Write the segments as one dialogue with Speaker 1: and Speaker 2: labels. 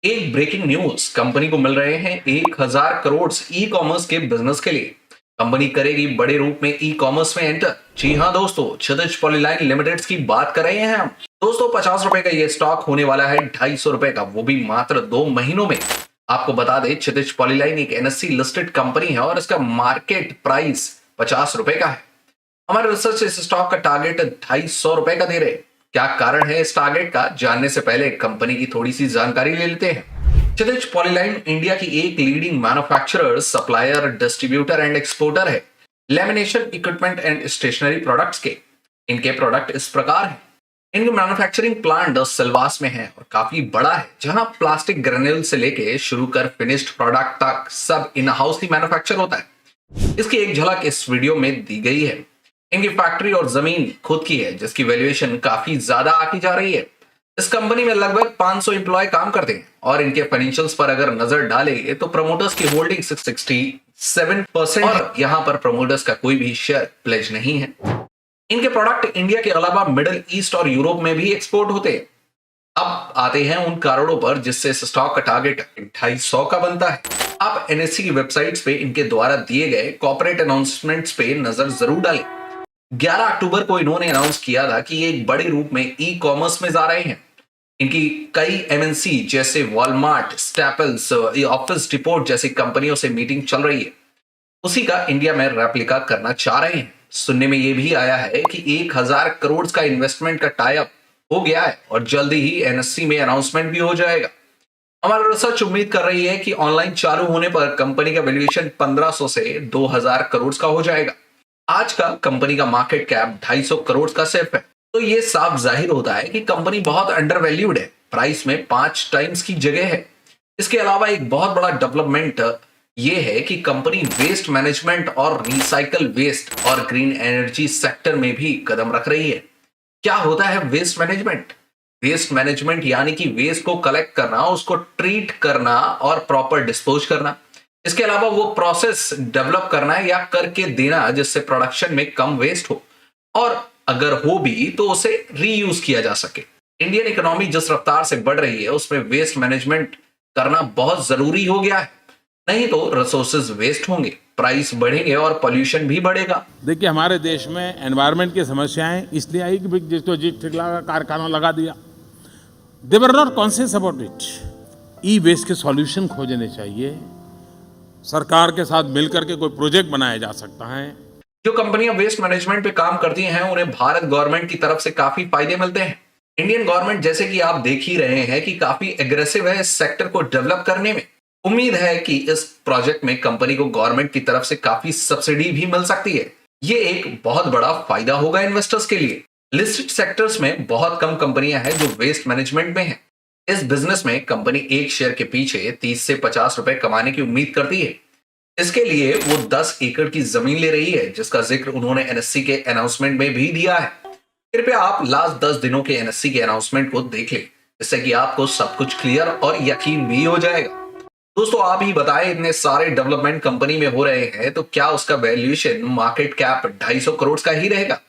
Speaker 1: एक breaking news, company को मिल रहे हैं 1000 करोड़ ई कॉमर्स के बिजनेस के लिए। कंपनी करेगी बड़े रूप में ई कॉमर्स में एंटर। जी हाँ दोस्तों, क्षितिज पॉलीलाइन लिमिटेड की बात कर रहे हैं हम। दोस्तों, 50 रुपए का ये स्टॉक होने वाला है 250 रुपए का, वो भी मात्र 2 महीनों में। आपको बता दें, क्षितिज पॉलीलाइन एक एनएससी लिस्टेड कंपनी है और इसका मार्केट प्राइस 50 रुपए का है। हमारे रिसर्च इस स्टॉक का टारगेट 250 रुपए का दे रहे हैं। क्या कारण है इस टारगेट का, जानने से पहले कंपनी की थोड़ी सी जानकारी ले लेते हैं। क्षितिज पॉलीलाइन इंडिया की एक leading manufacturer, supplier, distributor and exporter है lamination equipment and stationery products के। इनके प्रोडक्ट इस प्रकार है। इनका मैन्युफैक्चरिंग प्लांट सिलवास में है और काफी बड़ा है, जहां प्लास्टिक ग्रेन्यूल से लेके शुरू कर फिनिश्ड प्रोडक्ट तक सब इन हाउस ही मैन्युफैक्चर होता है। इसकी एक झलक इस वीडियो में दी गई है। इनकी फैक्ट्री और जमीन खुद की है, जिसकी वैल्यूएशन काफी ज्यादा आती जा रही है। इस कंपनी में लगभग 500 एम्प्लॉय काम करते हैं और इनके फाइनेंशियल्स पर अगर नजर डाले तो प्रमोटर्स की होल्डिंग 67% और यहाँ पर प्रमोटर्स का कोई भी शेयर प्लेज नहीं है। इनके प्रोडक्ट इंडिया के अलावा मिडिल ईस्ट और यूरोप में भी एक्सपोर्ट होते हैं। अब आते हैं उन कारणों पर जिससे इस स्टॉक का टारगेट 250 का बनता है। आप एनएससी की वेबसाइट्स पे इनके द्वारा दिए गए कॉर्पोरेट अनाउंसमेंट्स पे नजर जरूर डालें। 11 अक्टूबर को इन्होंने अनाउंस किया था कि ये एक बड़े रूप में ई कॉमर्स में जा रहे हैं। इनकी कई एमएनसी जैसे वॉलमार्ट, स्टैपल्स, ऑफिस डिपोट जैसी कंपनियों से मीटिंग चल रही है। उसी का इंडिया में रेप्लिका करना चाह रहे हैं। सुनने में यह भी आया है कि 1000 करोड़ का इन्वेस्टमेंट का टाई अप हो गया है और जल्दी ही एनएससी में अनाउंसमेंट भी हो जाएगा। हमारा रिसर्च उम्मीद कर रही है कि ऑनलाइन चालू होने पर कंपनी का वैल्यूएशन 1500 से 2000 करोड़ का हो जाएगा। आज का कंपनी का मार्केट कैप 250 करोड़ का सिर्फ है। तो ये साफ जाहिर होता है कि कंपनी बहुत अंडर वैल्यूड है। प्राइस में 5 टाइम्स की जगह है। इसके अलावा एक बहुत बड़ा डेवलपमेंट ये है कि कंपनी वेस्ट मैनेजमेंट और रिसाइकल वेस्ट और ग्रीन एनर्जी सेक्टर में भी कदम रख रही है। क्या होता है वेस्ट मैनेजमेंट? वेस्ट मैनेजमेंट यानी कि वेस्ट को कलेक्ट करना, उसको ट्रीट करना और प्रॉपर डिस्पोज करना। इसके अलावा वो प्रोसेस डेवलप करना है या करके देना जिससे प्रोडक्शन में कम वेस्ट हो, और अगर हो भी तो उसे रीयूज किया जा सके। इंडियन इकोनॉमी जिस रफ्तार से बढ़ रही है उसमें वेस्ट मैनेजमेंट करना बहुत जरूरी हो गया है। नहीं तो रिसोर्सेज वेस्ट होंगे, प्राइस बढ़ेंगे और पॉल्यूशन भी बढ़ेगा।
Speaker 2: देखिए, हमारे देश में एनवायरनमेंट की समस्याएं इसलिए आई कि जिसको जिस ठिकाना कारखाना लगा दिया, they were not conscious about it. E waste के सॉल्यूशन खोजने चाहिए। सरकार के साथ मिलकर के कोई प्रोजेक्ट बनाया जा सकता है।
Speaker 1: जो कंपनियां वेस्ट मैनेजमेंट पे काम करती हैं उन्हें भारत गवर्नमेंट की तरफ से काफी फायदे मिलते हैं। इंडियन गवर्नमेंट, जैसे कि आप देख ही रहे हैं, कि काफी एग्रेसिव है इस सेक्टर को डेवलप करने में। उम्मीद है कि इस प्रोजेक्ट में कंपनी को गवर्नमेंट की तरफ से काफी सब्सिडी भी मिल सकती है। ये एक बहुत बड़ा फायदा होगा इन्वेस्टर्स के लिए। लिस्टेड सेक्टर्स में बहुत कम कंपनियां हैं जो वेस्ट मैनेजमेंट में हैं। इस बिजनेस में कंपनी एक शेयर के पीछे 30 से 50 रुपए कमाने की उम्मीद करती है। इसके लिए वो 10 एकड़ की जमीन ले रही है, जिसका जिक्र उन्होंने एनएससी के अनाउंसमेंट में भी दिया है। कृपया आप लास्ट 10 दिनों के एनएससी के अनाउंसमेंट को देख लें, जिससे कि आपको सब कुछ क्लियर और यकीन भी हो जाएगा। दोस्तों, आप ही बताएं, इतने सारे डेवलपमेंट कंपनी में हो रहे हैं तो क्या उसका वैल्यूएशन मार्केट कैप 250 करोड़ का ही रहेगा?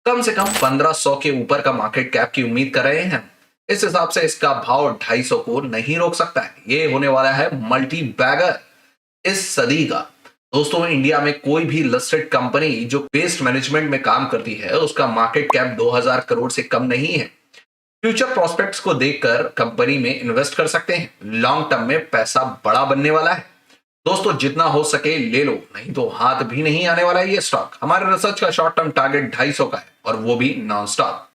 Speaker 1: कम से कम 1500 के ऊपर का मार्केट कैप की उम्मीद कर रहे हैं। इस हिसाब से इसका भाव 250 को नहीं रोक सकता है। ये होने वाला है मल्टी बैगर इस सदी का। दोस्तों, इंडिया में कोई भी लिस्टेड कंपनी जो वेस्ट मैनेजमेंट में काम करती है उसका मार्केट कैप 2000 करोड़ से कम नहीं है। फ्यूचर प्रोस्पेक्ट्स को देखकर कंपनी में इन्वेस्ट कर सकते हैं। लॉन्ग टर्म में पैसा बड़ा बनने वाला है। दोस्तों, जितना हो सके ले लो, नहीं तो हाथ भी नहीं आने वाला है ये स्टॉक। हमारे रिसर्च का शॉर्ट टर्म टारगेट 250 का है और वो भी नॉन स्टॉप।